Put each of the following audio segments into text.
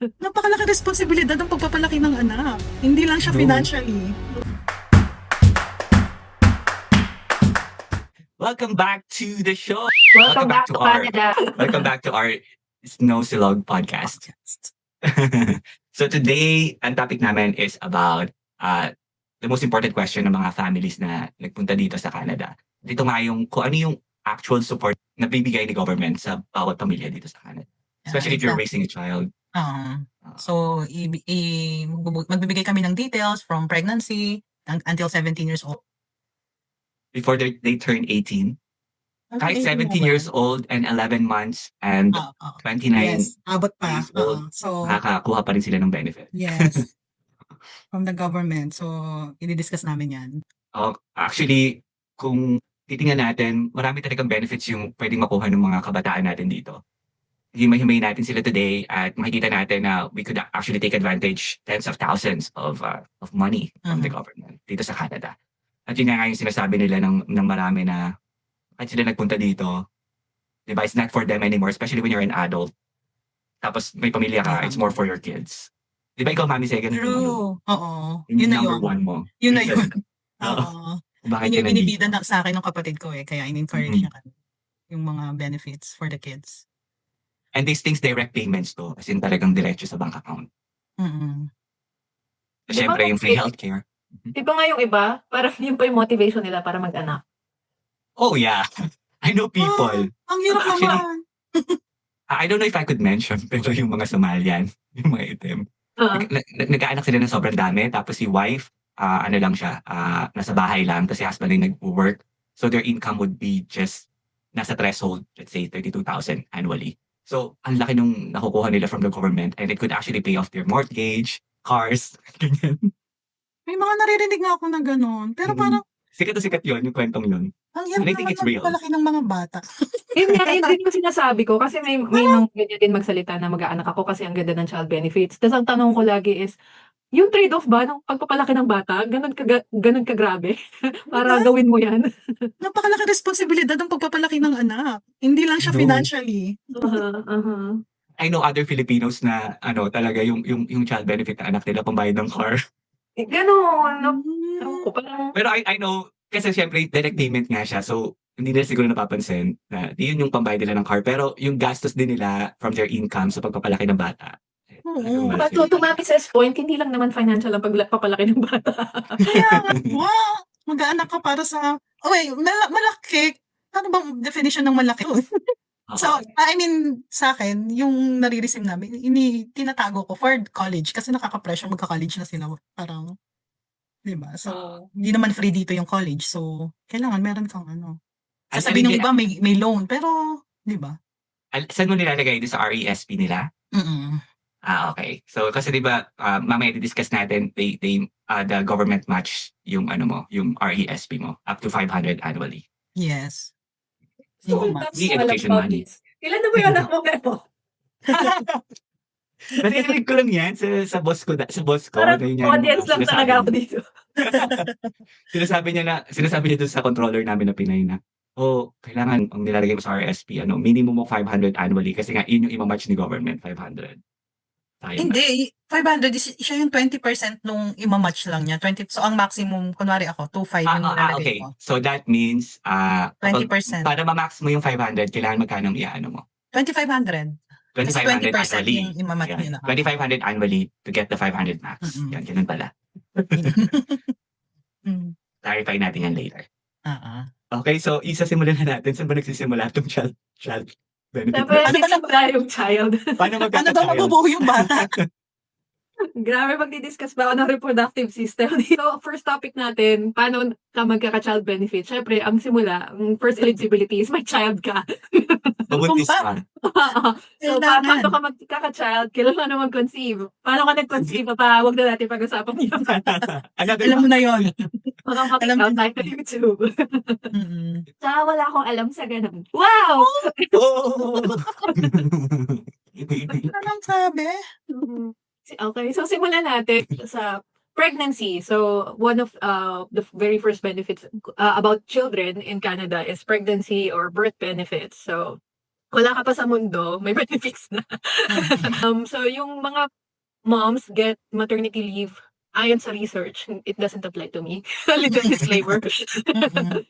Napakalaki responsibilidad ng pagpapalaki ng anak. Hindi lang siya True. financially. Welcome back to the show. Welcome back to Canada. Welcome back to our Snow Silog podcast. So today, ang topic namin is about the most important question ng mga families na nagpunta dito sa Canada. Dito nga yung kung ano yung actual support na bibigay ni government sa bawat pamilya dito sa Canada. Especially if you're raising a child. So, magbibigay kami ng details from pregnancy until 17 years old. Before they turn 18. Kahit 17 years old and 11 months and 29 Yes, abot pa. years old, So, nakakakuha pa rin sila ng benefit. yes. From the government. So, i-discuss namin yan. Actually, kung titingnan natin, marami talagang benefits yung pwedeng makuha ng mga kabataan natin dito. Himay-himay natin sila today at makikita natin na we could actually take advantage tens of thousands of money from the government dito sa Canada. At yun nga yung sinasabi nila ng marami na kahit sila nagpunta dito, diba, it's not for them anymore, especially when you're an adult. Tapos may pamilya ka, it's more for your kids. Diba ikaw, Mami Segan? True. Oo. Yung Yun na number yun. one mo. Yun na yun. Oo. Oo. Bakit Yun ka yung nandito? binibida sa akin ng kapatid ko kaya in-encourage niya kami. Yung mga benefits for the kids. And these things, direct payments to. As in talagang diretso sa bank account. Siyempre, yung free healthcare. Di ba nga yung iba, parang yun pa yung motivation nila para mag-anak. Oh, yeah. I know people. Ang hirap Actually, naman. I don't know if I could mention, pero yung mga Somalian, yung mga itim, nag-aanak sila ng sobrang dami. Tapos si wife, ano lang siya, nasa bahay lang. Tapos si husband ay nag-work. So their income would be just nasa threshold, let's say 32,000 annually. So ang laki nung nakukuha nila from the government and it could actually pay off their mortgage, cars, ganyan. May mga naririnig nga ako na gano'n. Pero parang, Sikat na sikat yun, yung kwentong yun. ang hirap And I think naman it's real. magpalaki ng mga bata. Yun nga, yun din yung sinasabi ko. Kasi may mga ganyan din magsalita na mag-aanak ako kasi ang ganda ng child benefits. Tapos ang tanong ko lagi is, yung trade-off ba ng pagpapalaki ng bata, ganun kagrabe? Para gawin mo yan. Napakalaki responsibilidad ng pagpapalaki ng anak. Hindi lang siya No. financially. I know other Filipinos na talaga yung child benefit na anak nila pambayad ng car. Ganon. Ewan ko, parang, Pero I know, kasi syempre direct payment nga siya. So, hindi nila siguro napapansin na yun yung pambayad nila ng car. Pero yung gastos din nila from their income sa pagpapalaki ng bata. Oo. but to Mami says point, hindi lang naman financial ang pagpapalaki ng bata. Kaya nga, wow, mag-aanak ka para sa, malaki. Ano bang definition ng malaki? So, I mean, sa akin, yung nare-receive namin, tinatago ko for college kasi nakaka-pressure magka-college na sila. Parang, di ba? So, hindi naman free dito yung college. So, kailangan meron kang sasabihin ng iba may loan, pero, di ba? Saan mo nilalagay doon sa RESP nila? Okay. So, kasi di ba, mamaya di-discuss natin, the government match yung yung RESP mo, up to 500 annually. Yes. So, The education money. Ilan na ba yung anak mo, Pepo? Narinig ko lang yan sa boss ko. Parang na yun yung audience lang sinasabi talaga ako niya. dito. Sinasabi niya doon sa controller namin na Pinay na, kailangan ang nilalagay mo sa RSP, minimum mo 500 annually kasi nga yun yung imamatch ni government, 500. Hindi, 500 siya yung 20% nung imamatch lang niya. 20, so ang maximum, kunwari ako, 2.5 yung nilalagay Okay. ko. So that means, 20%. para ma-max mo yung 500, kailangan magkano mo? 2,500. Kasi 2,500 20% annually. yung imamatch niya na. 2,500 annually to get the 500 max. Yan, ganun pala. Clarify natin yan later. Okay, so simulan na natin. Saan ba nagsisimula itong child benefit? Siyempre, nagsimula yung child. Paano Ano daw magkaka-child? mabubuo yung bata? Grabe, magdi-discuss ba ako ng reproductive system? So, first topic natin, paano ka magkaka-child benefit? Siyempre, ang simula, ang first eligibility is may child ka. Mabuntis ka. So, paano ka magkaka-child? Kailangan na mag-conceive. Paano ka nag-conceive pa? Huwag na natin pag-usapan yun. Alam mo na yun. Baka makita tayo sa YouTube. Tsaka wala akong alam sa ganun. Wow! Anong sabi? Okay, so simulan natin sa pregnancy. So one of the very first benefits about children in Canada is pregnancy or birth benefits. So wala ka pa sa mundo, may benefits na. So yung mga moms get maternity leave ayon sa research, it doesn't apply to me. A little disclaimer. Mm.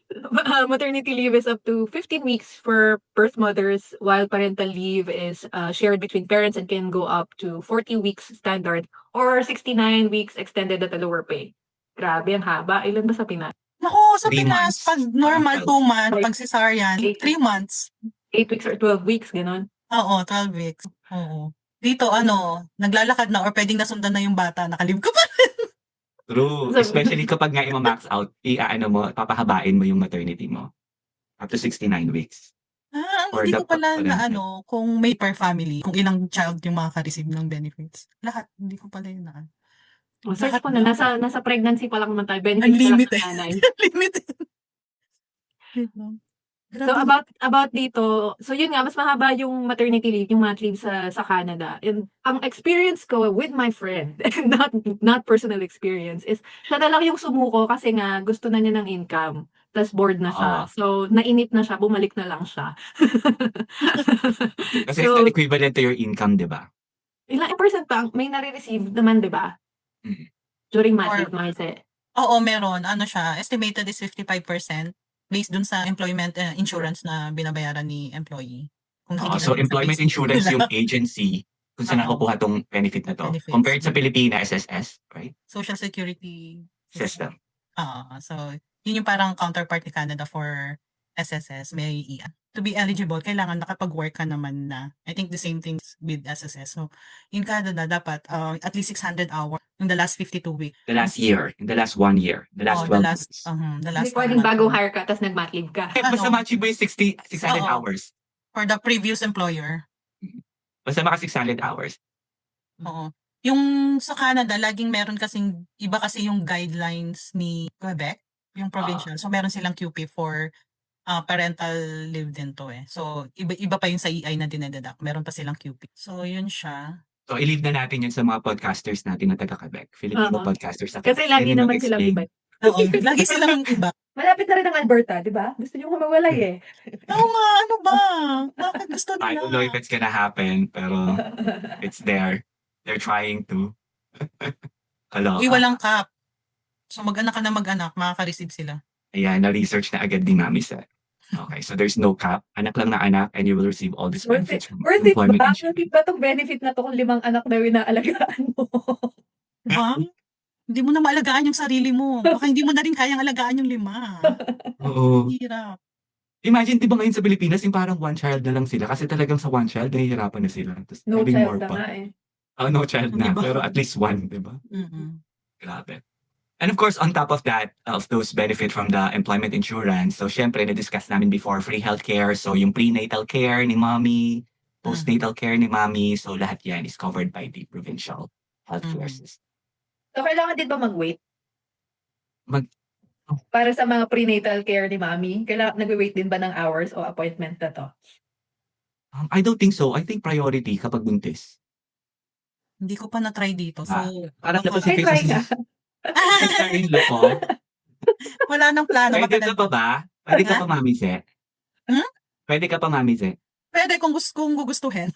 Maternity leave is up to 15 weeks for birth mothers, while parental leave is shared between parents and can go up to 40 weeks standard or 69 weeks extended at a lower pay. Grabe, ang haba. Ilan ba sa Pinas? Naku, sa 3 Pinas, months. pag normal, 2 months, Right. pag cesarean, 3 months. 8 weeks or 12 weeks, ganon. Oo, 12 weeks. Oo. Dito, naglalakad na or pwedeng nasundan na yung bata, nakalib ka pa. True. So- Especially kapag nga ima-max out, papahabain mo yung maternity mo. Up to 69 weeks. Or Hindi the ko pala na parental. kung may per family, kung ilang child yung makaka-receive ng benefits. Lahat, hindi ko pala yun na. Search Lahat ko na, daw. nasa pregnancy pa lang naman tayo. Benefits pa lang Unlimited. ng nanay. Limited. Wait lang. So Grabe. about dito, so yun nga, mas mahaba yung maternity leave, yung mat leave sa Canada. And ang experience ko with my friend, not personal experience, is siya na lang yung sumuko kasi nga gusto na niya ng income. Tas bored na siya. Oo. So nainip na siya, bumalik na lang siya. Kasi it's So not equivalent to your income, di ba? ilang percent pa may nare-receive naman, 'di ba? Mhm. During mat Or- leave, Marce. Oo, meron. Estimated is 55% based dun sa employment insurance na binabayaran ni employee. Kung Oo, nakikita so din sa employment payslip insurance nila. yung agency kung saan Oo. nakukuha tong benefit na to. Benefits. Compared sa Pilipinas, SSS, right? Social Security System. So, yun yung parang counterpart ni Canada for SSS, may EA. To be eligible, kailangan nakapag-work ka naman na. I think the same things with SSS. So, in Canada, dapat at least 600 hours in the last 52 weeks. The last year, in the last 1 year, the last 12 months. The Hindi last pwedeng month. bagong hire ka tas nag-mat leave ka. Basta match mo yung 600 Oo. hours. For the previous employer. Basta maka 600 hours. Oo. Yung sa Canada, laging meron kasing, iba kasi yung guidelines ni Quebec, yung provincial. So, meron silang QP for parental leave din to eh. So, iba pa yung sa EI na dinededuct. Meron pa silang QP. So, yun siya. So, i-leave na natin yun sa mga podcasters natin na taga-Quebec. Filipino Oo. podcasters sa Kasi Quebec. lagi Yan yung naman silang mag-explain. iba. Oo, lagi silang iba. Malapit na rin ang Alberta, di ba? Gusto niyo humawalay eh. Oo nga, ano ba? Bakit gusto I nila? don't know if it's gonna happen, pero it's there. They're trying to. Kaloka. Walang cap. So, mag-anak ka na mag-anak, makaka-receive sila. Ayan, na-research na agad ni Mami Seth. Okay, so there's no cap. Anak lang na anak and you will receive all these Worth benefits it. from Worth it employment ba? insurance. Worth it ba itong benefit na to kung 5 anak na yung inaalagaan mo? Diba? Hindi mo na maalagaan yung sarili mo. Baka hindi mo na rin kayang alagaan yung 5. Oo. Hirap. Imagine, di ba ngayon sa Pilipinas, yung parang one child na lang sila kasi talagang sa one child, nahihirapan na sila. Tapos No having child more na pa. nga eh. Oh, no child na. Diba? Pero at least one, di ba? Mm-mm. Grabe. And of course, on top of that, of those benefit from the employment insurance, so syempre, na-discuss namin before, free healthcare. So yung prenatal care ni mommy, postnatal care ni mommy, so lahat yan is covered by the provincial healthcare system. So kailangan din ba mag-wait? Mag- Para sa mga prenatal care ni mami, kailangan nag-wait din ba ng hours o appointment na to? I don't think so. I think priority kapag buntis. Hindi ko pa na-try dito. So, Parang baka- labas yung Try nga. sister-in-law ko. wala nang plano. Pwede ka pa ba? Pwede ka pa, Mami Ze? Hmm? Pwede ka pa, Mami Ze? Pwede kung gugustuhin.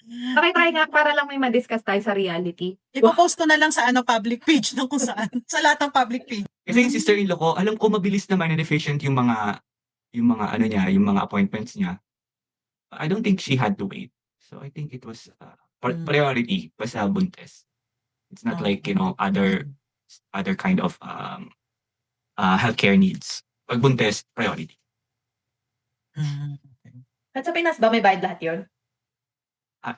Try nga para lang may ma-discuss tayo sa reality. Ipo-post ko na lang sa public page ng kung saan. Sa lahat ng public page. Kasi yung sister-in-law ko, alam ko mabilis naman and efficient yung mga ano niya, yung mga appointments niya. I don't think she had to wait. So I think it was priority basta buntis. It's not like, other kind of healthcare needs. Pag buntis, priority. At sa Pinas ba may bayad lahat yun?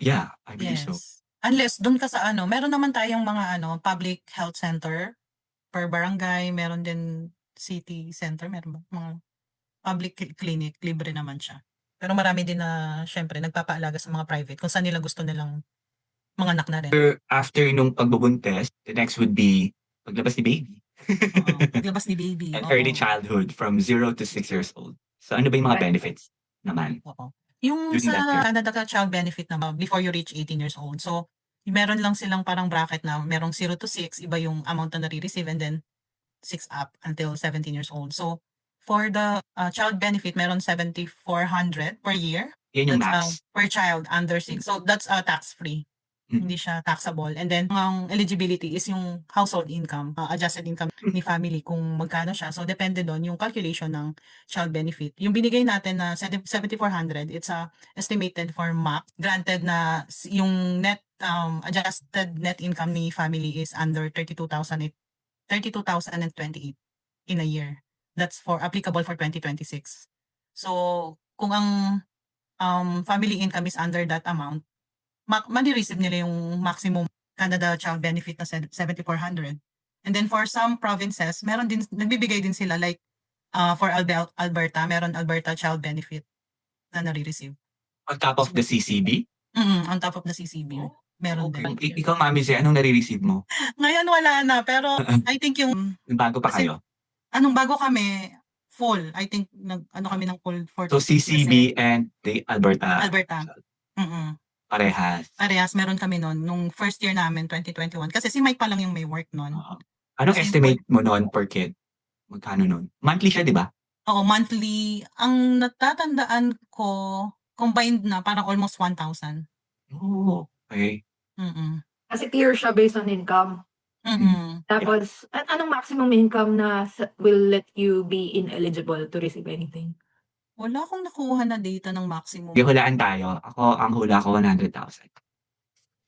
Yeah, I believe Yes. so. Unless doon ka sa meron naman tayong mga public health center per barangay, meron din city center, meron ba? Mga public clinic, libre naman siya. Pero marami din na syempre nagpapaalaga sa mga private kung saan nila gusto nilang mga anak na rin. After nung pagbubuntis, the next would be paglabas ni baby. Oo, paglabas ni baby. And oo. early childhood from 0 to 6 years old. So ano ba yung mga Right. benefits naman? Oo. Yung During that sa year. Canada ka child benefit naman before you reach 18 years old. So, meron lang silang parang bracket na merong 0 to 6, iba yung amount na nare-receive and then 6 up until 17 years old. So, For the child benefit, meron 7,400 per year. Yan yung That's max. per child under 6. So that's tax-free. Mm. Hindi siya taxable. And then ang eligibility is yung household income, adjusted income ni family kung magkano siya. So depende doon yung calculation ng child benefit. Yung binigay natin na 7,400, it's estimated for max. Granted na yung net adjusted net income ni family is under 32,028 in a year. That's for applicable for 2026. So kung ang family income is under that amount, mani-receive nila yung maximum Canada Child Benefit na 7,400. And then for some provinces, meron din, nagbibigay din sila like for Alberta, meron Alberta Child Benefit na nare-receive. On top of the CCB? On top of the CCB. Oh, Meron Okay. din. Ikaw, Mami Ze, anong nare-receive mo? Ngayon wala na, pero I think yung Bago pa Kasi- kayo? anong bago kami, full. I think kami ng full for So CCB and the Alberta. Alberta. Parehas. Parehas, meron kami noon nung first year namin, 2021. Kasi si Mike pa lang yung may work noon. Anong Kasi estimate mo noon per kid? Magkano noon? Monthly siya, di ba? Oo, monthly. Ang natatandaan ko, combined na parang almost 1,000. Oh, okay. Kasi tier siya based on income. Tapos, anong maximum income na will let you be ineligible to receive anything? Wala akong nakuha na data ng maximum. Sige, hulaan tayo. Ang hula ko 100,000.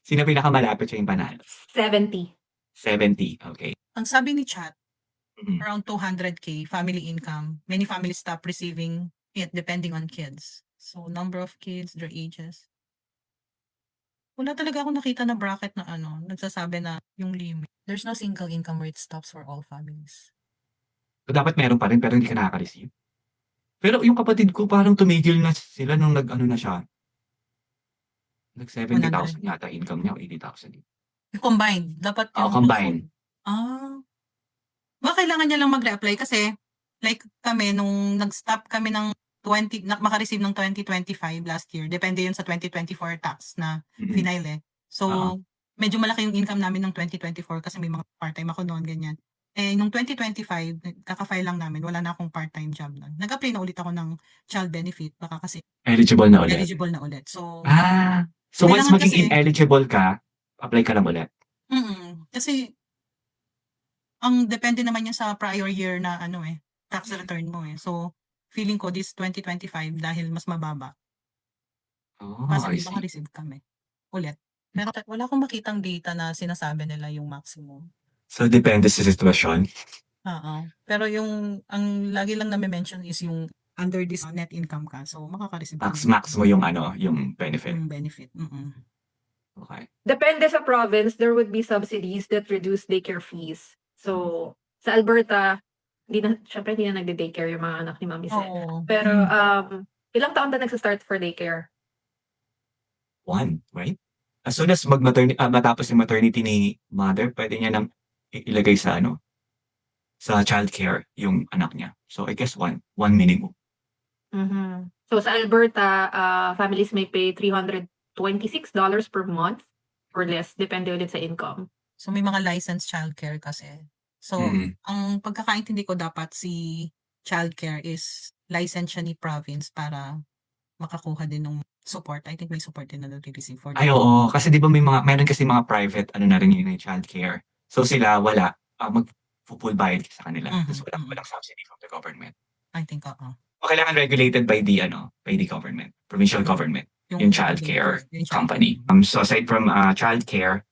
Sino pinakamalapit siya yung panalo? 70. 70, okay. Ang sabi ni Chat, Mhm. around 200K family income. Many families stop receiving it depending on kids. So, number of kids, their ages. Wala talaga akong nakita na bracket na nagsasabi na yung limit. There's no single income where it stops for all families. So, dapat meron pa rin pero hindi ka nakaka-receive. Pero yung kapatid ko parang tumigil na sila nung na siya. 70,000 yata income niya o 80,000. Yung combined, dapat yung combined. Baka kailangan niya lang mag-reapply kasi like kami nung nag-stop kami ng maka-receive ng 2025 last year. Depende yun sa 2024 tax na finale. So, medyo malaki yung income namin ng 2024 kasi may mga part-time ako noon, ganyan. Nung 2025, kaka-file lang namin, wala na akong part-time job noon. Nag-apply na ulit ako ng child benefit, baka kasi Eligible na ulit. So, so once kailangan maging kasi- ineligible ka, apply ka lang ulit. kasi ang depende naman yan sa prior year na tax return mo So, feeling ko this 2025 dahil mas mababa. Oh, Kasi I di see. maka-receive kami ulit. Pero wala akong makitang data na sinasabi nila yung maximum. So, depende sa sitwasyon. Pero ang lagi lang na-mention is yung under this net income ka. So, makaka-receive ka Max mo yung yung benefit. yung benefit. Okay. Depende sa province, there would be subsidies that reduce daycare fees. So, sa Alberta, syempre hindi na nagde-daycare yung mga anak ni Mami Ze. Oo. Pero, ilang taon na nagsa-start for daycare? 1, right? As soon as matapos yung maternity ni mother, pwede niya nang ilagay sa sa childcare yung anak niya. So, I guess 1 minimum. So, sa Alberta, families may pay $326 per month or less, depende ulit sa income. So, may mga licensed childcare kasi. So, ang pagkakaintindi ko dapat si childcare is licensed siya ni province para makakuha din ng support. I think may support din na nare-receive for that. Ay, oo. Kasi di ba meron kasi mga private, na rin yung childcare. So, sila, wala. Mag-full bayad sa kanila. Tapos walang subsidy from the government. I think, O kailangan regulated by the government, provincial government, yung childcare company. So aside from childcare,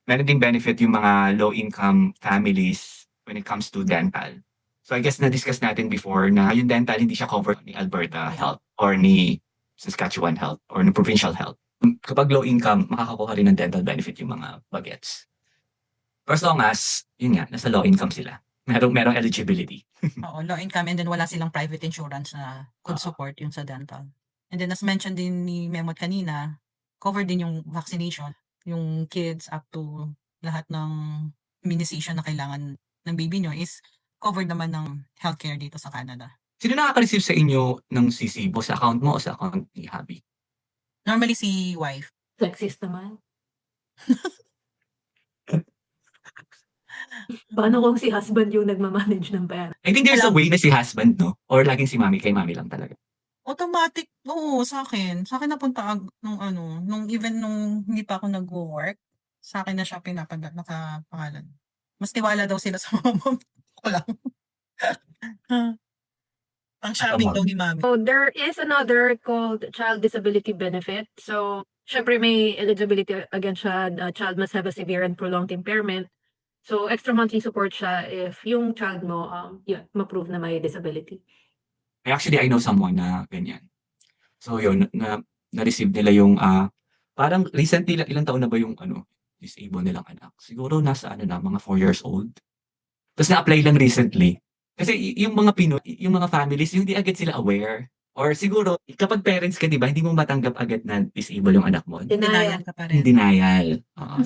meron ding benefit yung mga low-income families when it comes to dental. So I guess na-discuss natin before na yung dental hindi siya covered ni Alberta Health or ni Saskatchewan Health or ni Provincial Health. Kapag low income, makakakuha rin ng dental benefit yung mga bagets. For as long as, yun nga, nasa low income sila. Merong eligibility. Oo, low income and then wala silang private insurance na could support yung sa dental. And then as mentioned din ni Memot kanina, covered din yung vaccination, yung kids up to lahat ng immunization na kailangan ng baby nyo is covered naman ng healthcare dito sa Canada. Sino nakaka-receive sa inyo ng CCBO? Sa account mo o sa account ni Habi? Normally si wife. Sexist naman. Paano kung si husband yung nagma-manage ng pera? I think there's a Alam way na si husband, no? Or laging si mami, kay mami lang talaga. automatic oo, sa'kin. Sa'kin napunta nung ano, nung even nung hindi pa ako nagwo-work, sa'kin na siya nakapangalan. Mas tiwala daw sila sa mama ko lang. Ang Ako charming mo. daw ni mami. So, there is another called Child Disability Benefit. So, syempre may eligibility again siya. The child must have a severe and prolonged impairment. So, extra monthly support siya if yung child mo, yun, ma-prove na may disability. Actually, I know someone na ganyan. So yun, na-receive nila yung, parang recently, ilang taon na ba yung ano, disabled nilang anak? Siguro nasa ano na, mga 4 years old. Tapos na-apply lang recently. Kasi yung mga Pinoy, yung mga families, yung hindi agad sila aware. Or siguro, kapag parents ka, di ba, hindi mo matanggap agad na disabled yung anak mo. Denial ka pa In rin. denial.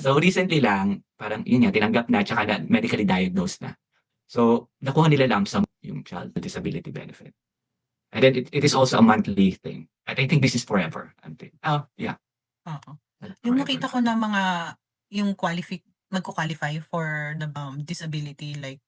So recently lang, parang yun nga, tinanggap na, tsaka na medically diagnosed na. So, nakuha nila lump sum yung child disability benefit. And then it is also a monthly thing. And I think this is forever. Yeah. Oo. Yung nakita Forever. ko na mga yung magko-qualify for the disability like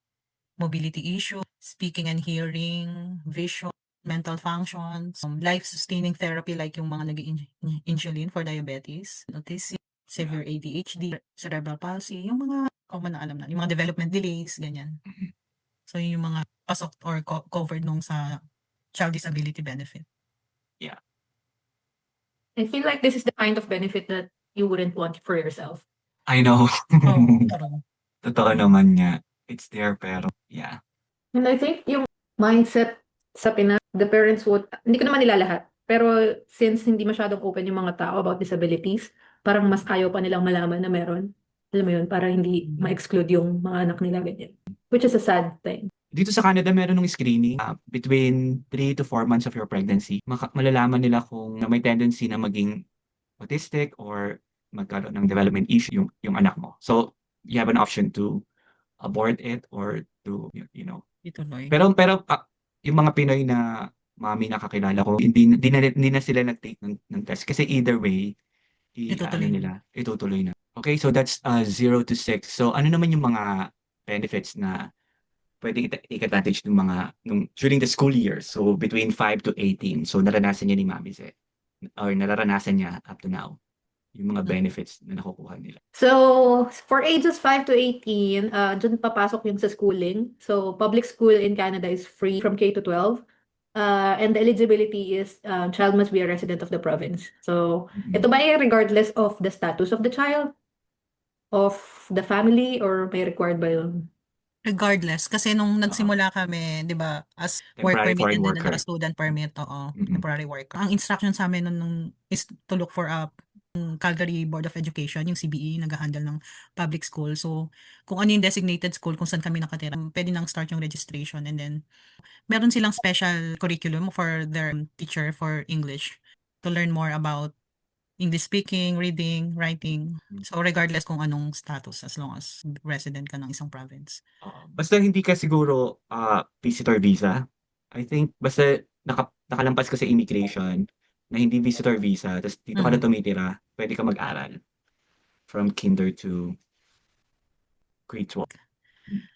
mobility issue, speaking and hearing, vision, mental functions, life-sustaining therapy like yung mga nag-insulin for diabetes, autism, severe ADHD, cerebral palsy, yung mga common na alam na, yung mga development delays, ganyan. Mhm. So yun yung mga pasok or covered nung sa child disability benefit. I feel like this is the kind of benefit that you wouldn't want for yourself. I know. Oo, totoo. Totoo naman nga. It's there pero yeah. And I think yung mindset sa Pinas, the parents would, hindi ko naman nila lahat, pero since hindi masyadong open yung mga tao about disabilities, parang mas ayaw pa nilang malaman na meron. Alam mo yun, para hindi ma-exclude yung mga anak nila ganyan. Which is a sad thing. Dito sa Canada, meron ng screening between 3 to 4 months of your pregnancy. Malalaman nila kung may tendency na maging autistic or magkaroon ng development issue yung anak mo. So, you have an option to abort it or to, you know. Ituloy. Pero yung mga Pinoy na mami na kakilala ko, hindi na sila nag-take ng test. Kasi either way, itutuloy na. Okay, so that's 0 to 6. So, ano naman yung mga benefits na pwedeng take advantage ng during the school year. So, between 5 to 18. So, naranasan niya ni Mami Ze. Or nararanasan niya up to now. Yung mga benefits na nakukuha nila. So, for ages 5 to 18, dun papasok yung sa schooling. So, public school in Canada is free from K to 12. And the eligibility is child must be a resident of the province. So, ito ba ay regardless of the status of the child, of the family, or may required ba yun? Regardless, kasi nung nagsimula kami, 'di ba, as work Temporary permit foreign and then worker. student permit, oo, Mm-mm. temporary worker. Ang instruction sa amin nung is to look for a Calgary Board of Education, yung CBE, nag-ha-handle ng public school. So, kung ano yung designated school kung saan kami nakatira, pwede nang start yung registration and then meron silang special curriculum for their teacher for English to learn more about English speaking, reading, writing. So, regardless kung anong status as long as resident ka ng isang province. Basta hindi ka siguro visitor visa. I think basta nakalampas ka sa immigration na hindi visitor visa, tapos dito ka na tumitira, pwede ka mag-aral from kinder to grade 12.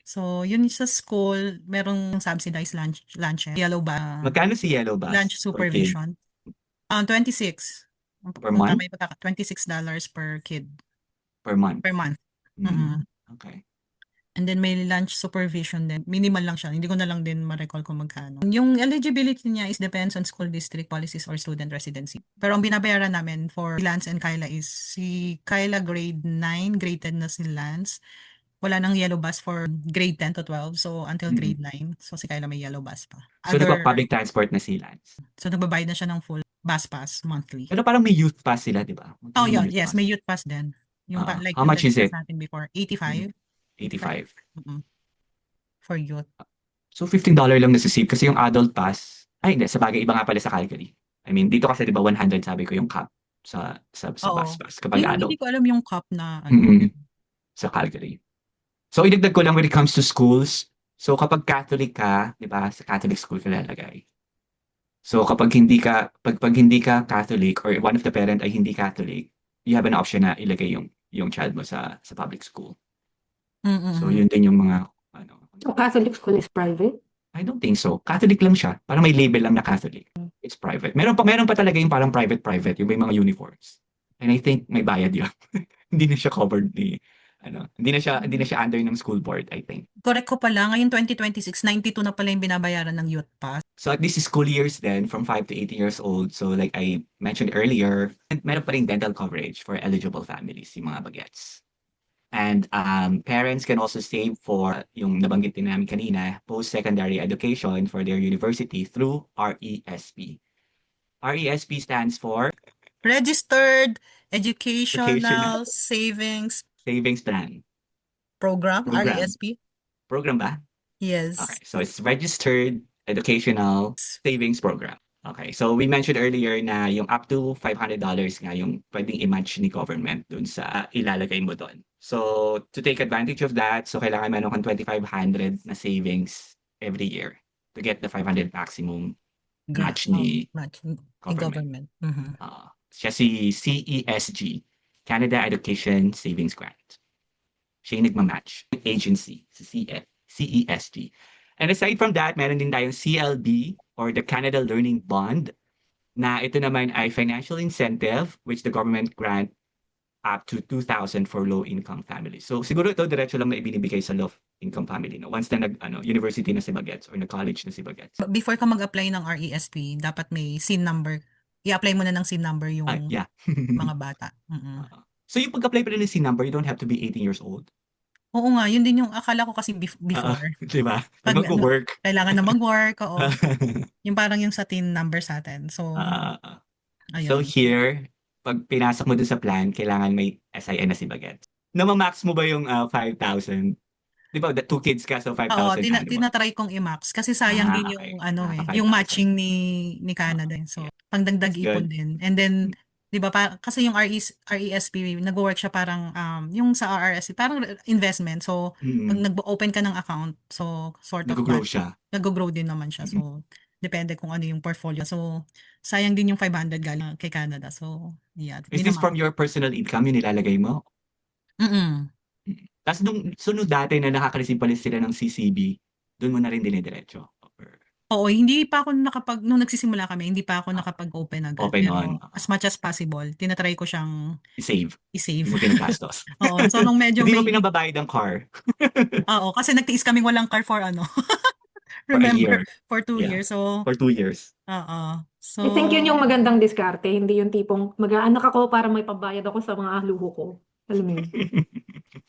So, yun sa school, merong subsidized lunch, yellow bus, Magkano si Yellow Bus lunch per kid? supervision. 26. Per month? $26 per kid Per month? per month. Okay. And then may lunch supervision din. Minimal lang siya. Hindi ko na lang din ma-recall kung magkano. Yung eligibility niya is depends on school district policies or student residency. Pero ang binabayaran namin for Lance and Kyla is si Kyla grade 9, grade 10 na si Lance. Wala nang yellow bus for grade 10 to 12. So, until grade 9. So, si Kyla may yellow bus pa. So, nagpa-public transport na si Lance. So, nagbabayad na siya ng full bus pass monthly. Pero parang may youth pass sila, di ba? Oh, yun. Yes, may youth pass din. Yung like how much is it? Sa atin before, 85. 85. For youth. So, $15 lang nasisave kasi yung adult pass, ay hindi, sa bagay, iba nga pala sa Calgary. I mean, dito kasi di ba 100 sabi ko yung cap sa bus pass kapag adult. Hindi ko alam yung cap na sa Calgary. So, idagdag ko lang when it comes to schools. So, kapag Catholic ka, di ba, sa Catholic school ka lalagay. So, kapag hindi ka Catholic or one of the parent ay hindi Catholic, you have an option na ilagay yung child mo sa public school. So, Mm. yun din yung mga, ano, So, Catholic school is private? I don't think so. Catholic lang siya. Parang may label lang na Catholic. It's private. Meron pa talaga yung parang private, yung may mga uniforms. And I think may bayad yun. Hindi na siya covered ni, hindi na siya under ng school board, I think. Correct ko pala, ngayon 2026, 92 na pala yung binabayaran ng youth pass. So at least school years then, from 5 to 18 years old. So like I mentioned earlier, meron pa rin dental coverage for eligible families, yung mga bagets. And parents can also save for yung nabanggit din namin kanina, post-secondary education for their university through RESP. RESP stands for Registered Educational Educational Savings Savings Plan. Program, Program. RESP? Program ba? Yes. Okay, so it's Registered Educational Savings Program. Okay, so we mentioned earlier na yung up to $500 nga yung pwedeng i-match ni government dun sa ilalagay mo dun. So to take advantage of that, so kailangan meron kang 2,500 na savings every year to get the 500 maximum match ni Match in government. government. Mhm. Siya si CESG, Canada Education Savings Grant. Siya yung nagmamatch. Agency, si CESG. And aside from that, meron din tayong CLB or the Canada Learning Bond na ito naman ay financial incentive which the government grant up to 2,000 for low-income families. So siguro ito diretso lang na ibinibigay sa low-income family. No? Once na university na si Bagets or nag-college na si Bagets. Before ka mag-apply ng RESP, dapat may SIN number. I-apply mo na ng SIN number yung Yeah. mga bata. So yung pag-apply pa rin ng SIN number, you don't have to be 18 years old. Oo nga, yun din yung akala ko kasi before. Di ba? Pag Pag mag-work. kailangan na mag-work, oo. Yung parang yung sa TIN number sa atin. So, So ayun. here, pag pinasok mo dun sa plan, kailangan may SIN na si Bagets. Namamax mo ba yung 5,000? Di ba, 2 kids ka, so 5,000 Oo, annual. tinatry kong i-max kasi sayang din Okay. yung ano Nakaka- yung 5,000. matching ni Canada. So, pangdagdag That's ipon good. din. And then, 'di ba kasi yung RESP nagwo-work siya parang yung sa RRSP parang investment. So, pag nag-open ka ng account, so sort of Nag-grow siya. nag-grow din naman siya. So, depende kung ano yung portfolio. So, sayang din yung 500 galing kay Canada. So, yeah, Is this from your personal income yung nilalagay mo? Mm. Tapos nung dati na nakaka-receive pala sila ng CCB, doon mo na rin dinidiretso? Oo, hindi pa ako nung nagsisimula kami, hindi pa ako nakapag-open agad. Open Pero on. as much as possible, tinatry ko siyang I-save. i-save. Hindi mo ginagastos. Oo, so nung medyo Hindi mo may, pinababayad ang car oo, kasi nagtiis kaming walang car for ano, for a remember, year. for 2 Yeah. years. So, For 2 years. oo. So, I think yun yung magandang diskarte, hindi yung tipong mag-aanak ako para may pabayad ako sa mga luho ko. Alam mo yun?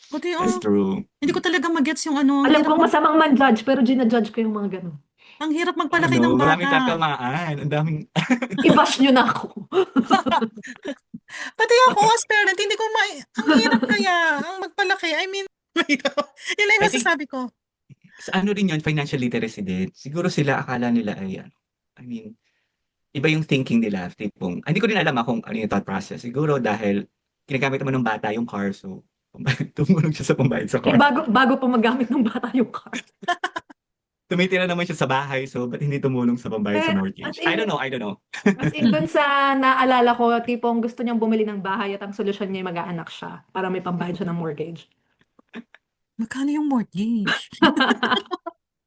buti That's true. hindi ko talaga magets yung ano, Alam kong masamang man-judge, pero gina-judge ko yung mga ganun. ang hirap magpalaki ng Maraming bata. tatamaan. Ang daming... I-bash nyo na ako. Pati ako as parent, hindi ko ang hirap kaya ang magpalaki. I mean, yun lang I yung think- masasabi ko. Sa ano rin yun, financial literacy din. Siguro sila, akala nila ay, I mean, iba yung thinking nila. Tipong, hindi ko rin alam kung ano yung thought process. Siguro dahil ginagamit naman ng bata yung car, so tumulong siya sa pambayad sa Eh, car. bago pa magamit ng bata yung car. Tumitira naman siya sa bahay, so ba't hindi tumulong sa pambayad sa Eh, mortgage? as in- I don't know. As in, dun sa naalala ko, tipong gusto niyang bumili ng bahay at ang solusyon niya ay mag-aanak siya para may pambayad siya ng mortgage. Magkano yung mortgage?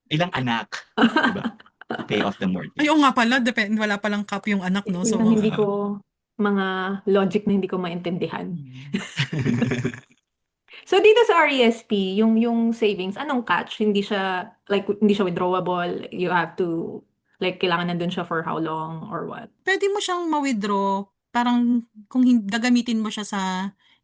Ilang anak, diba? To pay off the mortgage. Ay, oo nga pala, depende, wala palang cap yung anak, no? So, Yun ang hindi ko, mga logic na hindi ko maintindihan. So, dito sa RESP, yung savings, anong catch? Hindi siya withdrawable. You have to, like, kailangan nandun siya for how long or what? pwede mo siyang ma-withdraw, parang kung gagamitin mo siya sa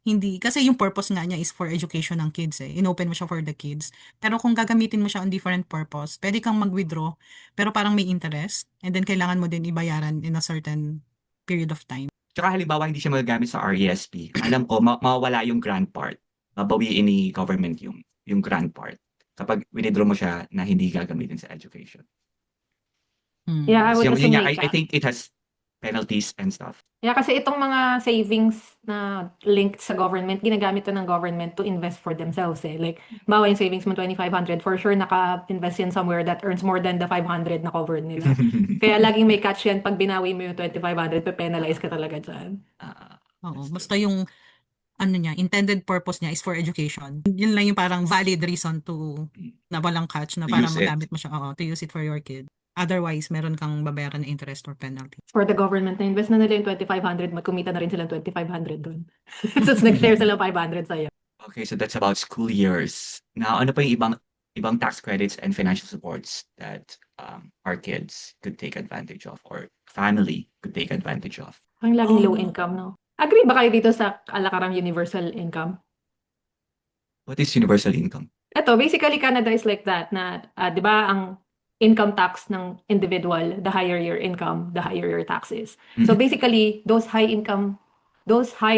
hindi, kasi yung purpose nga niya is for education ng kids eh. Inopen mo siya for the kids. Pero kung gagamitin mo siya on different purpose, pwede kang mag-withdraw, pero parang may interest, and then kailangan mo din ibayaran in a certain period of time. Tsaka halimbawa hindi siya magagamit sa RESP. Alam ko, mawawala yung grant part. Babawiin ni government yung grant part. Kapag withdraw mo siya na hindi gagamitin sa education. Yeah, I would Yun assume nga, may I catch. think it has penalties and stuff. Yeah, kasi itong mga savings na linked sa government, ginagamit to ng government to invest for themselves eh. Like, bawa yung savings mo 2,500, for sure naka-invest yan somewhere that earns more than the 500 na covered nila. Kaya laging may catch yan pag binawi mo yung 2,500, pe-penalize ka talaga dyan. Oo, basta yung ano niya, intended purpose niya is for education. Yun lang yung parang valid reason to na walang catch na To para use it. magamit mo siya, to use it for your kid. Otherwise, meron kang babayaran na interest or penalty. For the government na invest na nila yung 2,500, magkumita na rin silang 2,500 doon. Tapos nag-share sila 500 sa'yo. Okay, so that's about school years. Now, ano pa yung ibang tax credits and financial supports that our kids could take advantage of or family could take advantage of? Ang laging low Um, income, no? Agree ba kayo dito sa alakarang universal income? What is universal income? Ito, basically, Canada is like that na, di ba, ang income tax ng individual, the higher your income, the higher your taxes. So Mhm. basically, those high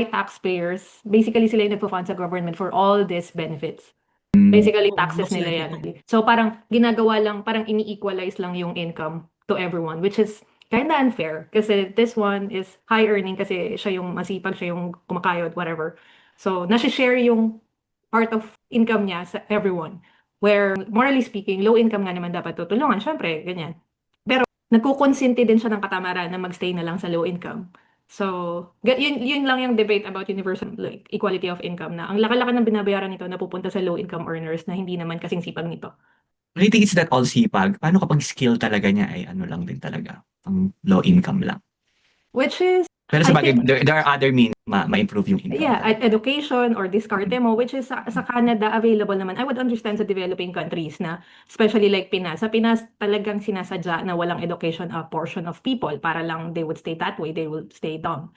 taxpayers, basically sila yung nagpo-fund sa government for all these benefits. Basically, Oo, taxes most nila likely. yan. So parang ginagawa lang, parang ini-equalize lang yung income to everyone, which is kind of unfair. Kasi this one is high earning kasi siya yung masipag, siya yung kumakayod, whatever. So, nasi-share yung part of income niya sa everyone. Where, morally speaking, low income nga naman dapat tutulungan. Syempre, ganyan. Pero, nagkukonsinti din siya ng katamaran na magstay na lang sa low income. So, yun lang yung debate about universal like, equality of income na ang laki-laki ng binabayaran nito na pupunta sa low income earners na hindi naman kasing sipag nito. Do you think it's that all sipag? Paano kapag skill talaga niya ay ano lang din talaga? Ang low income lang. Which is, Pero I sa bagay, think, there are other means ma-improve yung income yeah, talaga. education or diskarte mo, which is sa Canada available naman. I would understand sa developing countries na, especially like Pinas. Sa Pinas, talagang sinasadya na walang education a portion of people para lang they would stay that way, they will stay dumb.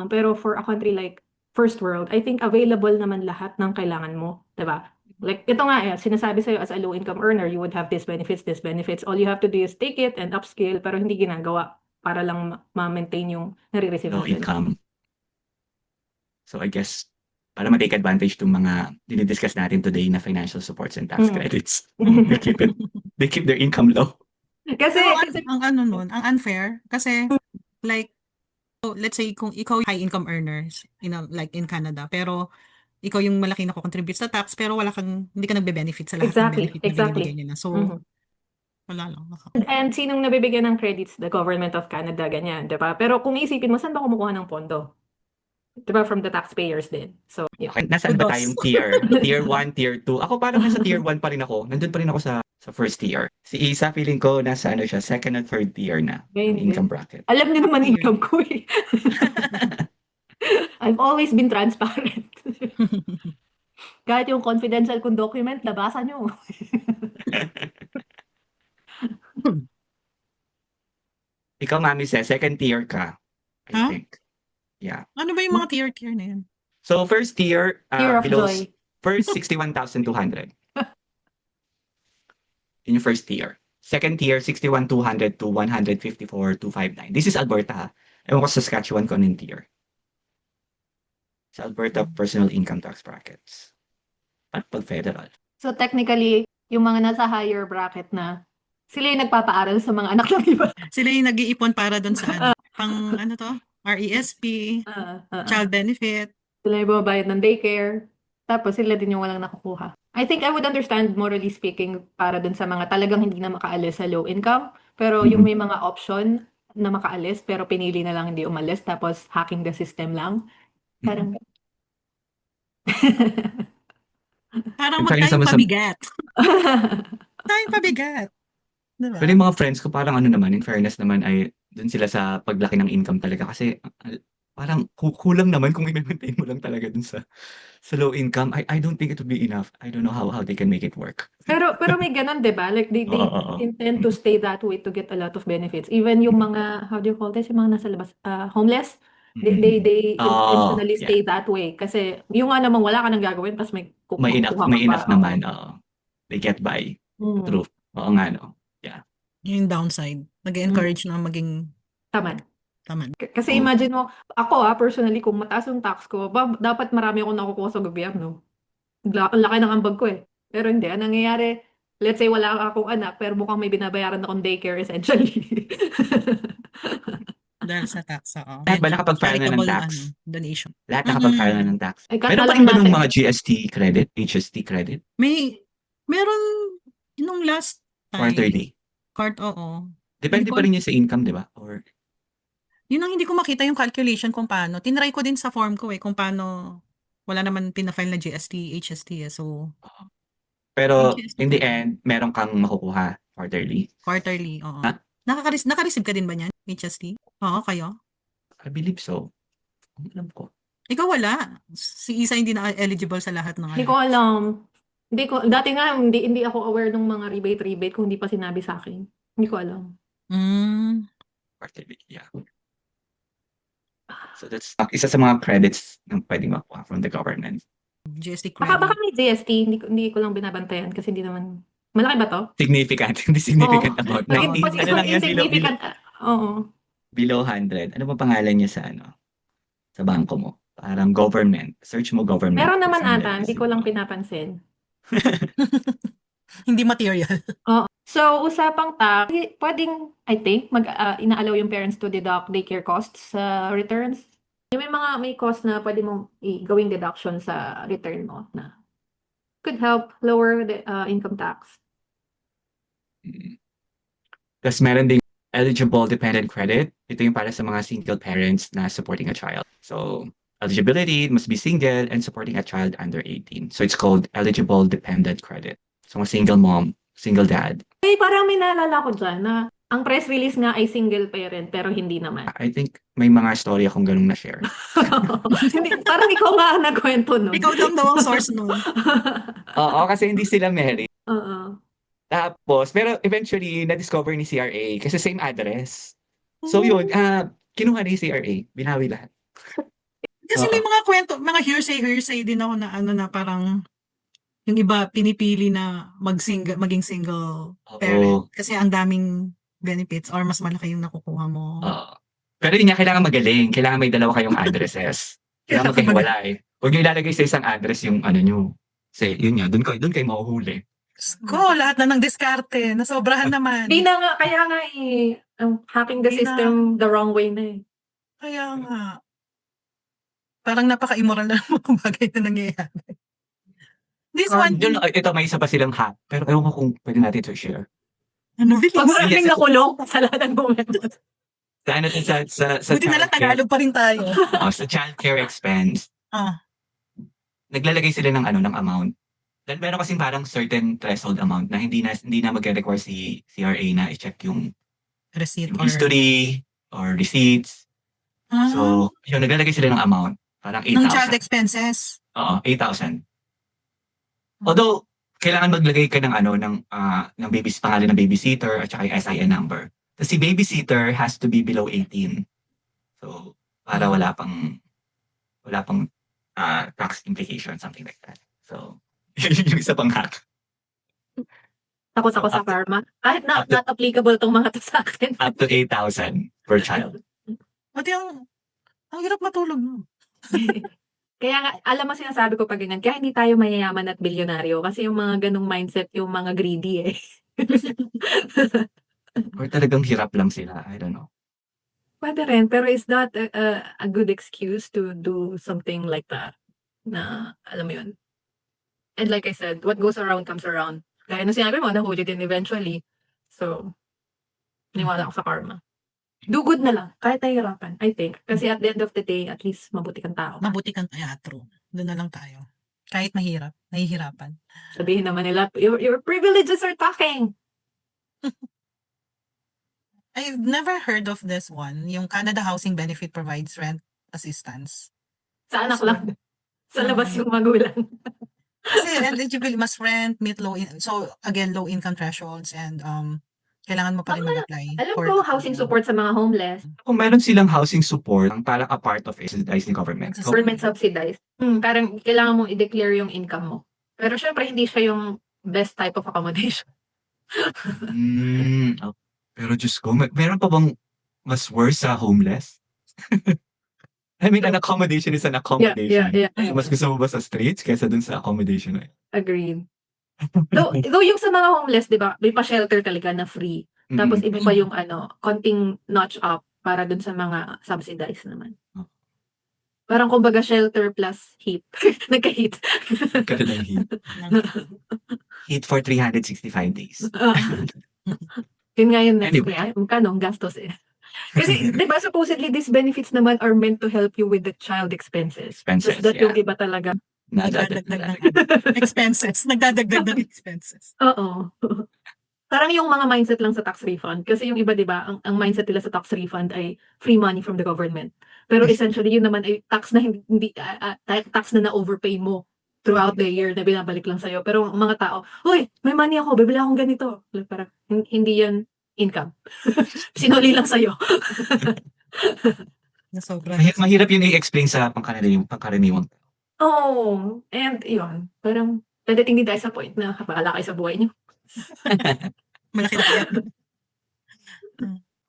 Pero for a country like first world, I think available naman lahat ng kailangan mo, 'di ba? Like ito nga sinasabi sa'yo as a low income earner, you would have these benefits, these benefits. All you have to do is take it and upskill pero hindi ginagawa para lang ma-maintain yung nare-receive Low natin. income. So I guess, para ma-take advantage itong mga dinidiscuss natin today na financial supports and tax Mm. credits, they keep their income low. Kasi, Pero kasi ang ano nun, ang unfair, kasi like, let's say kung ikaw high income earners, like in Canada, pero ikaw yung malaki na contribute sa tax, pero hindi ka nagbe-benefit sa lahat ng benefit na binibigay nila. So, Mhm. wala lang. And sinong nabibigyan ng credits? The government of Canada, ganyan, 'di ba? Pero kung isipin mo, saan ba kumukuha ng pondo? 'Di ba, from the taxpayers din. So, yeah. Okay, nasaan ba Kudos. tayong tier? Tier 1, tier 2? Ako parang nasa tier 1 pa rin ako. Nandun pa rin ako sa first tier. Si Isa, feeling ko nasa ano siya, second and third tier na ng Hindi. income bracket. Alam niyo naman Tier. income ko eh. I've always been transparent. Kahit yung confidential kong document, labasan nyo. Ikaw, Mami, second tier ka, I Huh? think. Yeah. Ano ba yung mga tier na yan? So, first tier, Tier of below, joy. first 61,200. Yun yung first tier. Second tier, 61,200 to 154,259. This is Alberta, ha? Ewan ko sa Saskatchewan ko anong tier. Sa Alberta, personal income tax brackets. At pag federal. So technically, yung mga nasa higher bracket na, sila yung nagpapaaral sa mga anak ng iba. Sila yung nag-iipon para doon sa ano, pang ano to? RESP, child benefit. Sila yung bumabayad ng daycare. Tapos sila din yung walang nakukuha. I think I would understand, morally speaking, para dun sa mga talagang hindi na makaalis sa low income. Pero yung may mga option na makaalis, pero pinili na lang hindi umalis, tapos hacking the system lang. Parang, Parang Yung wag tayong sama-sama- pabigat. Tayong pabigat. Diba? Pero yung mga friends ko, parang ano naman, in fairness naman, ay dun sila sa paglaki ng income talaga. Kasi parang kulang naman kung i-maintain mo lang talaga dun sa low income. I don't think it would be enough. I don't know how they can make it work. pero may ganun, di ba? Like, they Oo. intend to stay that way to get a lot of benefits. Even yung mga, how do you call this? Yung mga nasa labas, homeless, they intentionally stay that way. Kasi yung nga namang wala ka nang gagawin, tapos may May makukuha ka enough pa. naman. They get by. Mm. True. Oo nga, no? Yung downside. Nag-encourage na maging Tamad. tamad. Kasi imagine mo, ako personally, kung mataas yung tax ko, dapat marami akong nakukuha sa gobyerno. Ang laki ng ambag ko eh. Pero hindi, ang nangyayari, let's say wala akong anak, pero mukhang may binabayaran akong daycare essentially. Dahil sa tax, oo. Lahat ba nakapag-file na ng Charitable, tax? donation. Lahat nakapag-file na ng tax. Ay, cut Meron na pa lang rin ba natin. nung mga GST credit, HST credit? Meron nung last time. Quarterly. Oo. Depende pa rin yun sa income, di ba? Or Yun ang hindi ko makita yung calculation kung paano. Tinry ko din sa form ko kung paano Wala naman pina-file na GST, HST eh. So, Pero HST in the pwede. end, meron kang makukuha quarterly. Quarterly, oo. Ha? Naka-receive ka din ba niyan, HST? Oo, kayo? I believe so. Ang alam ko. Ikaw wala. Si Isa hindi na eligible sa lahat ng Hindi ano. ko alam. Hindi ko, dati nga, hindi ako aware ng mga rebate kung hindi pa sinabi sa akin. Hindi ko alam. Mm, Quarterly, yeah. So that's isa sa mga credits na pwedeng makuha from the government. GST Baka credit. may GST, hindi ko lang binabantayan kasi hindi naman, malaki ba to? Significant, hindi Oo. significant amount. Pag, 90, pag, ano pag lang yan, insignificant, oo. below 100. Ano ba pangalan niya sa sa bangko mo? Parang government. Search mo government. Meron naman Saan ata, hindi ko lang nag-receive. pinapansin. Hindi material. Oo. So, usapang tax, pwedeng, I think, ina-allow yung parents to deduct daycare costs sa returns. Yung may cost na pwede mong gawing deduction sa return mo na could help lower the income tax. Tapos meron ding eligible dependent credit. Ito yung para sa mga single parents na supporting a child. So, eligibility must be single and supporting a child under 18. So, it's called eligible dependent credit. So, a single mom, single dad. Parang may naalala ko dyan na ang press release nga ay single parent pero hindi naman. I think may mga story akong ganung na-share. Parang ikaw nga ang nagkwento nun. Ikaw lang daw ang source nun. Oo, kasi hindi sila married. Oo. Tapos, pero eventually, na-discover ni CRA kasi same address. So yun, kinuha ni CRA, binawi lahat. Kasi may Oo. mga kwento, mga hearsay din ako na na parang yung iba pinipili na maging single parent Oo. kasi ang daming benefits or mas malaki yung nakukuha mo. Oo. Pero yun nga, kailangan magaling. Kailangan may dalawa kayong addresses. Kailangan magkahiwalay. Huwag nyo ilalagay sa isang address yung nyo. Kasi yun nga, doon kayo mahuhuli. Ko, lahat na ng diskarte. Nasobrahan naman. Di na nga, kaya nga hacking the Di na. system the wrong way na eh. Kaya nga. Parang napaka-immoral na ng mga bagay na nangyayari. This one, Ito may isa pa silang hack. Pero ewan ko kung pwede natin to share. ano, Pag bilis. maraming nakulong, kasalanan mo. Sa ano din sa Buti na lang childcare. Tagalog pa rin tayo. Sa childcare expense. Ah. Naglalagay sila ng ng amount. Then meron kasing parang certain threshold amount na hindi na magre-require si CRA na i-check yung Receipt or... history or receipts. So, yun, naglalagay sila ng amount. Parang 8,000. ng child expenses. Oo, 8,000. Although, kailangan maglagay ka ng pangalan ng babysitter at saka yung SIN number. Tapos si babysitter has to be below 18. So, para wala pang tax implication, something like that. So, yun yung isa pang hack. Takot ako sa karma. Kahit not applicable tong mga to sa akin. Up to 8,000 per child. Pati ang hirap matulog mo. Kaya nga, alam mo sinasabi ko pag ganyan, kaya hindi tayo mayayaman at bilyonaryo kasi yung mga ganong mindset, yung mga greedy eh. Or talagang hirap lang sila. I don't know. Pwede rin, pero is that a good excuse to do something like that? Na, alam mo yun. And like I said, what goes around comes around. Kaya nung sinabi mo, nahuli din eventually. So, niwala ako sa karma. Do good na lang, kahit nahihirapan, I think. Kasi at the end of the day, at least mabuti kang tao. Mabuti kang true. Doon na lang tayo. Kahit mahirap, nahihirapan. Sabihin naman nila, your privileges are talking. I've never heard of this one. Yung Canada Housing Benefit provides rent assistance. Sa anak lang. Sa labas yung magulang. Kasi eligible, must rent, meet so again, low income thresholds and kailangan mo pa rin mag-apply. Alam ko, housing support sa mga homeless. Kung meron silang housing support, parang a part of it, subsidized ng government. Government subsidized. Parang kailangan mong i-declare yung income mo. Pero syempre, hindi siya yung best type of accommodation. Pero Diyos ko, meron pa bang mas worse sa homeless? I mean, an accommodation is an accommodation. Yeah. Mas gusto mo ba sa streets kaysa dun sa accommodation? Agreed. Though yung sa mga homeless, di ba, may pa-shelter talaga na free. Tapos iba pa yung konting notch up para dun sa mga subsidized naman. Parang kumbaga shelter plus heat. Nagka-heat. Nagkaroon ng heat. Heat for 365 days. Yun nga yung next Anyway. kaya. Magkano ang gastos eh. Kasi 'di ba supposedly these benefits naman are meant to help you with the child expenses. Expenses, Just that yung yeah. iba talaga Nagdadagdag ng ano, expenses. Nagdadagdag ng expenses. oo. Parang yung mga mindset lang sa tax refund. Kasi yung iba 'di ba, ang mindset nila sa tax refund ay free money from the government. Pero essentially yun naman ay tax na tax na na-overpay mo throughout the year na binabalik lang sa'yo. Pero ang mga tao, "Uy, may money ako, bibili akong ganito." Like parang hindi yan income. Sinuli lang sa'yo. Na sobra. Mahirap yun i-explain sa pangkaraniwang. Oo, and yun, parang dadating din tayo sa point na bahala kayo sa buhay niyo. Malaki na yan.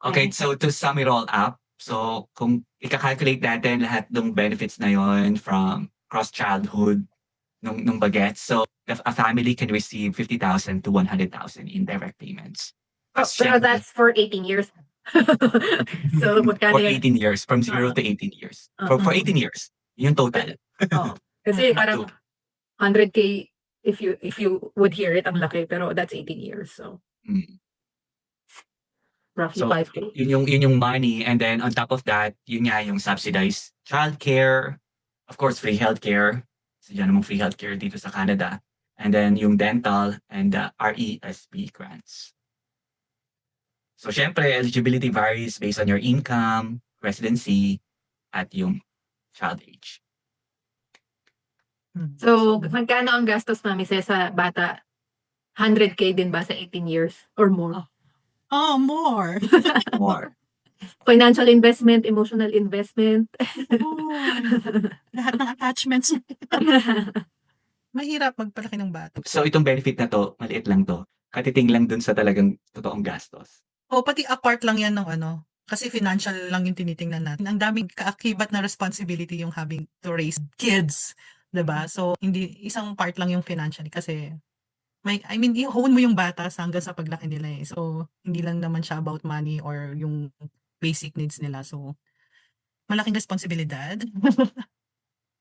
Okay, so to sum it all up, so kung ika-calculate natin lahat ng benefits na yon from cross-childhood nung bagets, so a family can receive 50,000 to 100,000 in direct payments. Oh, pero that's for 18 years. So, magkano For yan? 18 years, from 0 to 18 years. For 18 years, yun total. Oo. Kasi parang 100K if you would hear it, ang laki, pero that's 18 years. So, Mm. roughly So, 5K. yun yung money, and then on top of that, yun nga yung subsidized childcare, of course, free healthcare. So, yan namang free healthcare dito sa Canada. And then yung dental and the RESP grants. So, syempre, eligibility varies based on your income, residency, at yung child age. So, magkano ang gastos, Mami, sa bata? 100K din ba sa 18 years or more? Oh, more. More. Financial investment, emotional investment. Lahat ng attachments. Mahirap magpalaki ng bata. So, itong benefit na to, maliit lang to. Katiting lang dun sa talagang totoong gastos. O pati apart lang yan ng ano. Kasi financial lang yung tinitingnan natin. Ang daming kaakibat na responsibility yung having to raise kids. 'Di ba? So, hindi isang part lang yung financially kasi i-hone mo yung bata hanggang sa paglaki nila eh. So, hindi lang naman siya about money or yung basic needs nila. So, malaking responsibilidad.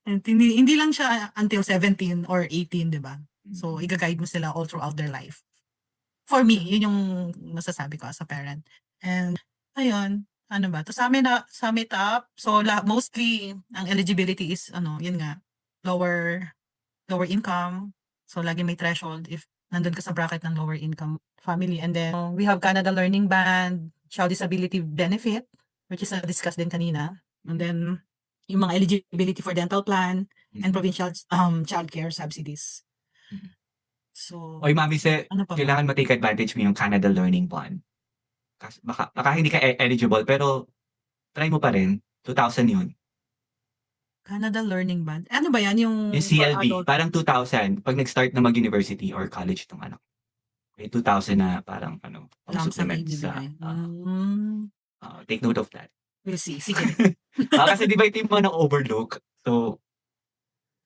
And hindi lang siya until 17 or 18, 'di ba? So, i-guide mo sila all throughout their life. For me, yun yung masasabi ko as a parent. And ayun, ano ba? To sum it up, so mostly ang eligibility is yun nga, lower income. So lagi may threshold if nandun ka sa bracket ng lower income family. And then we have Canada Learning Band, Child Disability Benefit, which is discussed din kanina. And then yung mga eligibility for dental plan and provincial childcare subsidies. So, Oy, Mami, ano pa ba? kailangan ma-take advantage mo yung Canada Learning Plan. Kasi baka hindi ka eligible, pero try mo pa rin. 2,000 yun. Canada Learning Band. Ano ba yan? Yung Yung for CLB, adult? parang 2,000 pag nag-start na mag-university or college tong anak. May 2,000 na parang Lump sum supplement sa ibibigay. take note of that. We'll see. Sige. Kasi di ba yung mo ng overlook? So,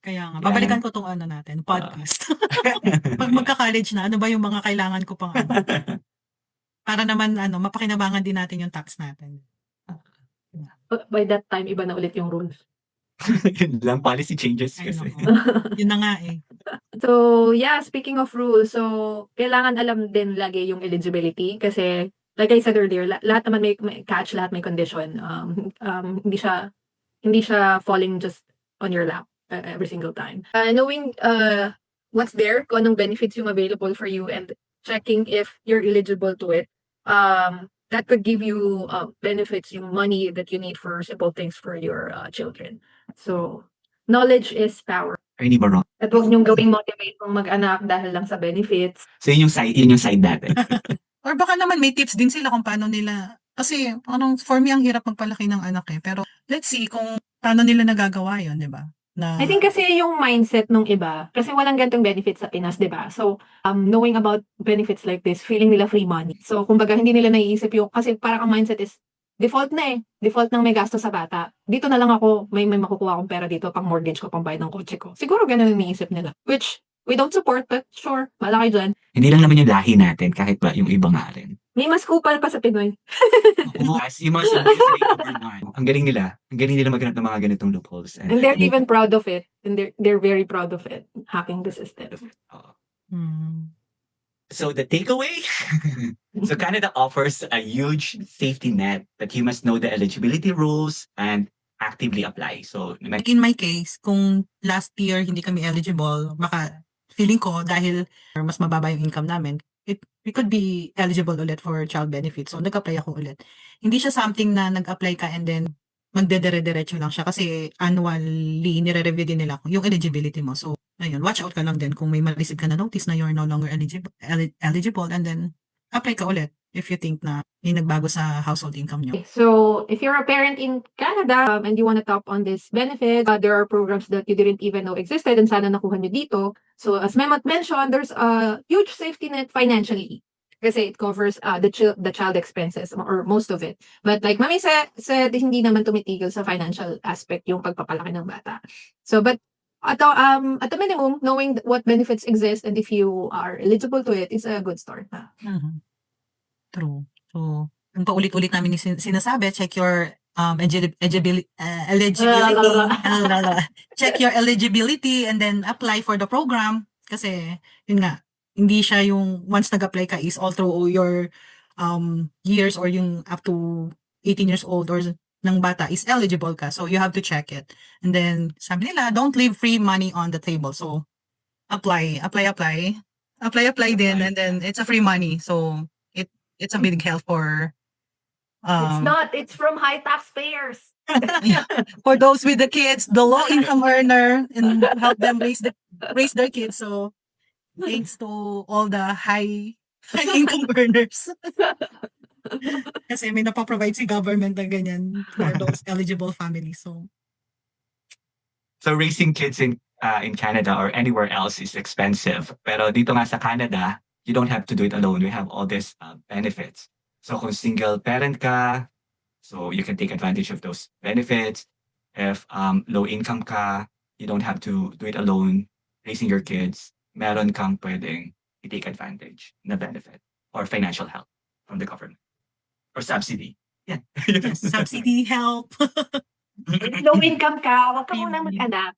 Kaya nga. Babalikan ko tong natin, podcast. Pag magka-college na, ano ba yung mga kailangan ko pang para naman mapakinabangan din natin yung tax natin. By that time, iba na ulit yung rules. Yun lang, policy changes Ay, kasi. nako. Yun na nga eh. So, yeah, speaking of rules, so, kailangan alam din lagi yung eligibility kasi, like I said earlier, lahat naman may catch, lahat may condition. Hindi siya falling just on your lap every single time. Knowing what's there, kung anong benefits yung available for you and checking if you're eligible to it, that could give you benefits, yung money that you need for simple things for your children. So, knowledge is power. Hindi ba wrong? At huwag niyong gawing motivate kung mag-anak dahil lang sa benefits. So, yun yung side natin. Or baka naman may tips din sila kung paano nila, kasi for me ang hirap magpalaki ng anak eh. Pero let's see kung paano nila nagagawa yun, di ba? I think kasi yung mindset nung iba, kasi walang gantong benefits sa Pinas, di ba? So, knowing about benefits like this, feeling nila free money. So, kumbaga hindi nila naiisip yung, kasi parang ang mindset is, default na eh. Default nang may gasto sa bata. Dito na lang ako, may makukuha akong pera dito, pang mortgage ko, pang bayad ng kotse ko. Siguro ganun ang iniisip nila. Which, we don't support, but sure, malaki dyan. Hindi lang naman yung lahi natin, kahit ba yung iba nga rin. May mas kupal pa sa Pinoy. As yung mga sabi ang galing nila maghanap ng mga ganitong loopholes. And they're even proud of it. And they're very proud of it, hacking the system. Oo. So the takeaway, so Canada offers a huge safety net, but you must know the eligibility rules and actively apply. So Like in my case, kung last year hindi kami eligible, baka feeling ko dahil mas mababa yung income namin, we could be eligible ulit for child benefits. So nag-apply ako ulit. Hindi siya something na nag-apply ka and then magdedire-diretso lang siya kasi annually nire-review din nila yung eligibility mo. So ayun, watch out ka lang din kung may ma-receive ka na notice na you're no longer eligible and then apply ka ulit if you think na may nagbago sa household income nyo. So, if you're a parent in Canada and you want to tap on this benefit, there are programs that you didn't even know existed and sana nakuha nyo dito. So, as Memot mentioned, there's a huge safety net financially kasi it covers the child expenses or most of it. But like Mami said, hindi naman tumitigil sa financial aspect yung pagpapalaki ng bata. So, but at the minimum, knowing what benefits exist and if you are eligible to it is a good start. Mhm. True. So, yung paulit-ulit namin yung sinasabi, check your eligibility. Check your eligibility and then apply for the program. Kasi, yun nga, hindi siya yung once nag-apply ka is all through your years or yung up to 18 years old or ng bata is eligible ka. So, you have to check it. And then, sabi nila, don't leave free money on the table. So, apply din, and then it's a free money. So, it's a big help for It's not. It's from high taxpayers. for those with the kids, the low income earner, and help them raise their kids. So thanks to all the high income earners. Kasi may napaprovide si government na ganyan for those eligible families. So raising kids in Canada or anywhere else is expensive. Pero dito nga sa Canada, you don't have to do it alone. We have all these benefits. So kung single parent ka, so you can take advantage of those benefits. If low income ka, you don't have to do it alone. Raising your kids, meron kang pwedeng i-take advantage na benefit or financial help from the government or subsidy. Yeah. yes, subsidy help. Low income ka, wag ka muna mag-anak.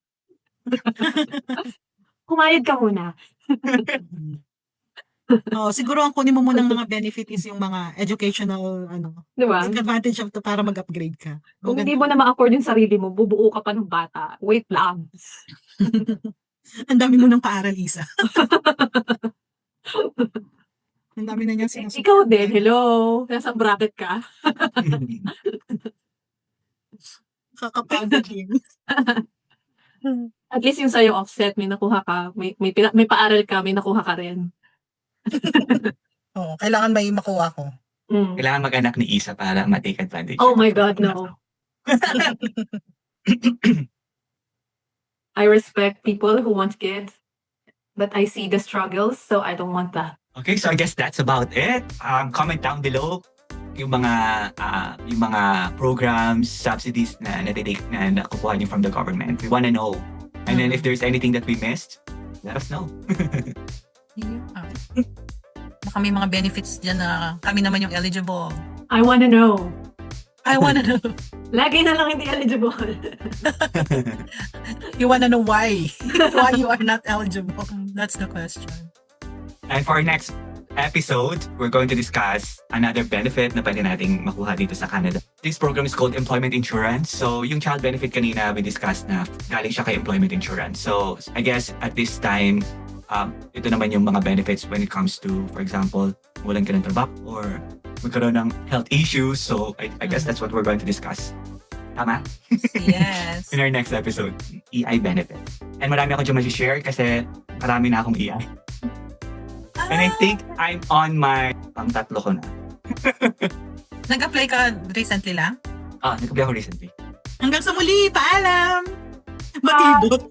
Kumayad ka muna. Siguro ang kunin mo munang mga benefit is yung mga educational Diba? take advantage of to para mag-upgrade ka. Kung hindi mo na ma-afford yung sarili mo, bubuo ka pa ng bata. Wait lang. Ang dami mo ng paaral, Isa. Ang dami na niyang sinusunod. Ikaw din, hello. Nasa bracket ka. Kakapagod din. At least yung sa'yo offset, may nakuha ka. May paaral ka, may nakuha ka rin. Kailangan may makuha ko. Kailangan mag-anak ni Isa para ma-take advantage. Oh my God, no. I respect people who want kids, but I see the struggles, so I don't want that. Okay, so I guess that's about it. Comment down below yung mga programs, subsidies na nakukuha niyo from the government. We want to know. And then if there's anything that we missed, let us know. Baka may mga benefits dyan na kami naman yung eligible. I wanna know. I wanna know. Lagi na lang hindi eligible. You wanna know why? Why you are not eligible? That's the question. And for our next episode, we're going to discuss another benefit na pwede nating makuha dito sa Canada. This program is called Employment Insurance. So, yung child benefit kanina, we discussed na galing siya kay Employment Insurance. So, I guess at this time, ito naman yung mga benefits when it comes to, for example, walang ka ng trabaho or magkaroon ng health issues. So, I guess that's what we're going to discuss. Tama? Yes. In our next episode, EI benefit. And marami ako dyan mag-share kasi marami na akong EI. And I think I'm on my pang-tatlo ko na. Nag-apply ka recently lang? Nag-apply ako recently. Hanggang sa muli, paalam! Matibot!